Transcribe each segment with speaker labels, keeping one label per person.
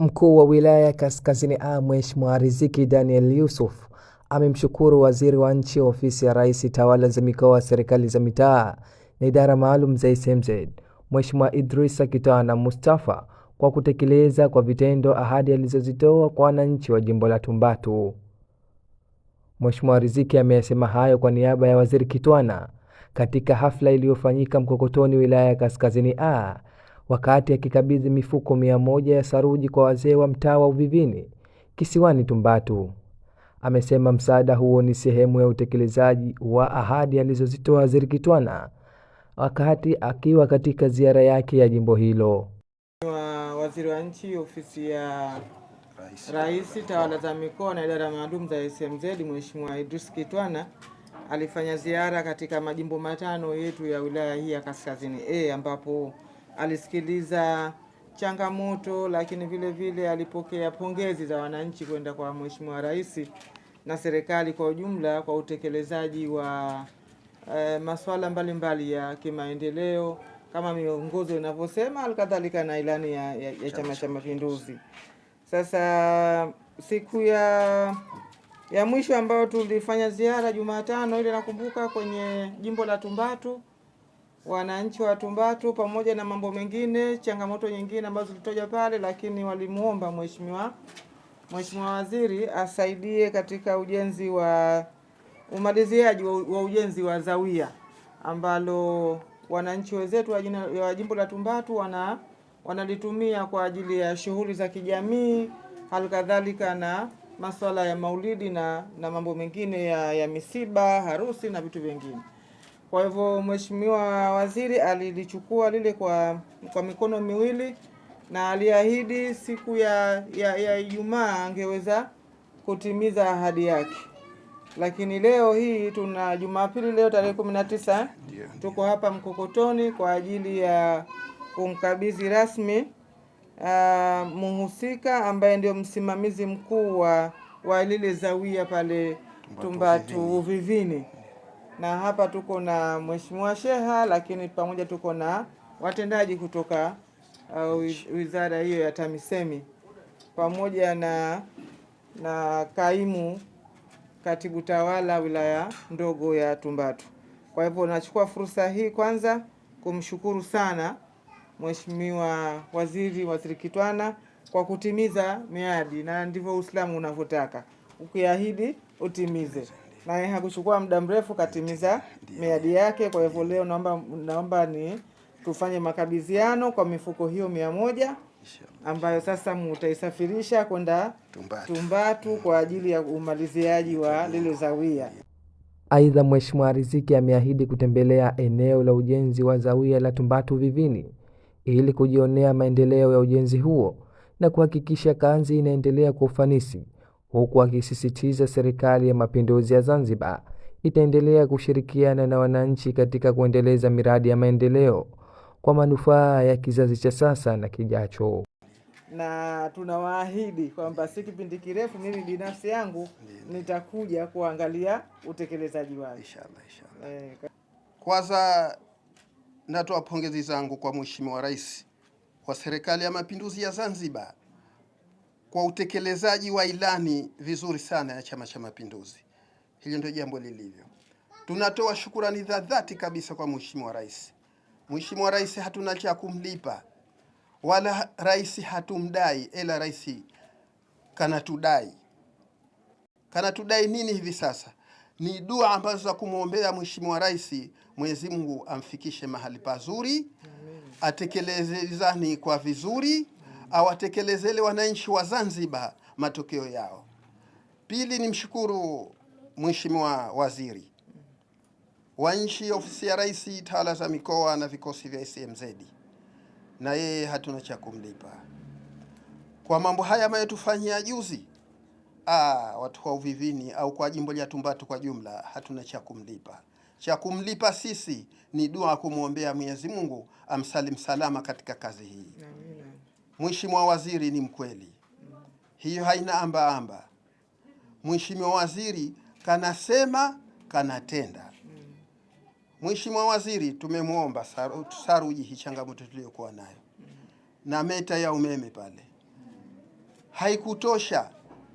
Speaker 1: Mkuu wa wilaya Kaskazini A Mheshimiwa Riziki Daniel Yusuf amemshukuru waziri wa nchi ofisi ya Rais Tawala za Mikoa, Serikali za Mitaa na Idara Maalum za SMZ Mheshimiwa Idrisa Kitwana Mustafa kwa kutekeleza kwa vitendo ahadi alizozitoa kwa wananchi wa jimbo la Tumbatu. Mheshimiwa Riziki amesema hayo kwa niaba ya Waziri Kitwana katika hafla iliyofanyika Mkokotoni, wilaya ya Kaskazini A, wakati akikabidhi mifuko 100 ya saruji kwa wazee wa mtaa wa Uvivini kisiwani Tumbatu. Amesema msaada huo ni sehemu ya utekelezaji wa ahadi alizozitoa Waziri Kitwana wakati akiwa katika ziara yake ya jimbo hilo.
Speaker 2: Waziri wa nchi ofisi ya Rais Tawala za Mikoa na Idara Maalum za SMZ Mheshimiwa Idris Kitwana alifanya ziara katika majimbo matano yetu ya wilaya hii ya Kaskazini A, ambapo alisikiliza changamoto, lakini vile vile alipokea pongezi za wananchi kwenda kwa Mheshimiwa Rais na serikali kwa ujumla kwa utekelezaji wa masuala mbalimbali ya kimaendeleo kama miongozo inavyosema, alikadhalika na ilani ya Chama cha Mapinduzi. Sasa siku ya mwisho ambayo tulifanya ziara Jumatano ile, nakumbuka kwenye jimbo la Tumbatu, wananchi wa Tumbatu pamoja na mambo mengine, changamoto nyingine ambazo zilitoja pale, lakini walimuomba Mheshimiwa Waziri asaidie katika ujenzi wa umaliziaji wa ujenzi wa zawia ambalo wananchi wenzetu wa jimbo la Tumbatu wanalitumia kwa ajili ya shughuli za kijamii, halikadhalika na masuala ya maulidi na mambo mengine ya misiba, harusi na vitu vingine. Kwa hivyo Mheshimiwa Waziri alilichukua lile kwa mikono miwili na aliahidi siku ya Ijumaa angeweza kutimiza ahadi yake. Lakini leo hii tuna Jumapili, leo tarehe 19, tuko hapa Mkokotoni kwa ajili ya kumkabidhi rasmi muhusika ambaye ndio msimamizi mkuu wa lile zawia pale Tumbatu Uvivini. Na hapa tuko na Mheshimiwa Sheha, lakini pamoja tuko na watendaji kutoka wizara hiyo ya TAMISEMI pamoja na kaimu katibu tawala wilaya ndogo ya Tumbatu. Kwa hivyo nachukua fursa hii kwanza kumshukuru sana Mheshimiwa Waziri Kitwana kwa kutimiza miadi, na ndivyo Uislamu unavyotaka, ukiahidi utimize. Na yeye hakuchukua muda mrefu katimiza miadi yake. Kwa hivyo leo naomba tufanye makabidhiano kwa mifuko hiyo 100 ambayo sasa mtaisafirisha kwenda Tumbatu kwa ajili ya umaliziaji wa lile zawia.
Speaker 1: Aidha, Mheshimiwa Riziki ameahidi kutembelea eneo la ujenzi wa zawia la Tumbatu Uvivini ili kujionea maendeleo ya ujenzi huo na kuhakikisha kazi inaendelea kwa ufanisi, huku akisisitiza Serikali ya Mapinduzi ya Zanzibar itaendelea kushirikiana na wananchi katika kuendeleza miradi ya maendeleo kwa manufaa ya kizazi cha sasa na kijacho.
Speaker 2: Na tunawaahidi kwamba si kipindi kirefu mimi binafsi yangu nitakuja kuangalia utekelezaji wake inshallah.
Speaker 3: Kwanza natoa pongezi zangu kwa Mheshimiwa Rais wa Serikali ya Mapinduzi ya Zanzibar kwa utekelezaji wa ilani vizuri sana ya Chama cha Mapinduzi. Hili ndio jambo lilivyo. Tunatoa shukrani za dhati kabisa kwa Mheshimiwa Rais. Mheshimiwa Rais hatuna cha kumlipa, wala rais hatumdai, ila rais kanatudai. Kanatudai nini hivi sasa? Ni dua ambazo za kumwombea Mheshimiwa Rais, Mwenyezi Mungu amfikishe mahali pazuri, atekelezeni kwa vizuri, awatekelezele wananchi wa Zanzibar matokeo yao. Pili, nimshukuru Mheshimiwa Waziri wa nchi ofisi ya Rais Tawala za Mikoa na vikosi vya SMZ, na yeye hatuna cha kumlipa kwa mambo haya ametufanyia juzi. Watu wa Uvivini au kwa jimbo la Tumbatu kwa jumla hatuna cha kumlipa. Cha kumlipa sisi ni dua kumwombea Mwenyezi Mungu amsalim salama katika kazi hii. Mheshimiwa Waziri ni mkweli, hiyo haina amba. Mheshimiwa Waziri kanasema kanatenda. Mheshimiwa Waziri tumemwomba saruji hii changamoto tuliyokuwa nayo na meta ya umeme pale. Haikutosha,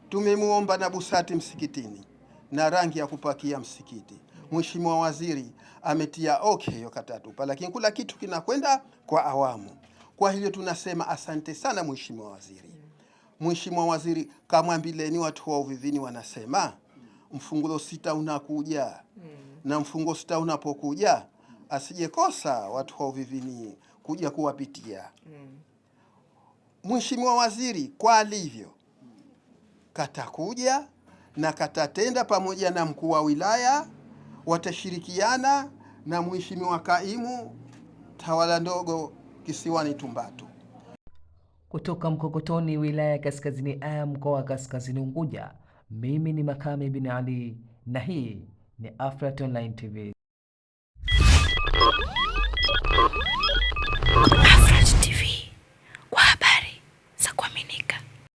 Speaker 3: tumemuomba na busati msikitini na rangi ya kupakia msikiti. Mheshimiwa Waziri ametia okay hiyo katatupa, lakini kila kitu kinakwenda kwa awamu. Kwa hiyo tunasema asante sana Mheshimiwa Waziri. Mheshimiwa Waziri, kamwambileni watu wa Uvivini, wanasema mfungulo 6 unakuja na mfungo 6 unapokuja asijekosa watu wa Uvivini kuja kuwapitia. Mheshimiwa Waziri kwa alivyo katakuja na katatenda, pamoja na mkuu wa wilaya watashirikiana na Mheshimiwa Kaimu tawala ndogo kisiwani Tumbatu.
Speaker 1: Kutoka Mkokotoni, wilaya ya Kaskazini A, mkoa wa Kaskazini Unguja, mimi ni Makame bin Ali na hii ni Afrat Online TV.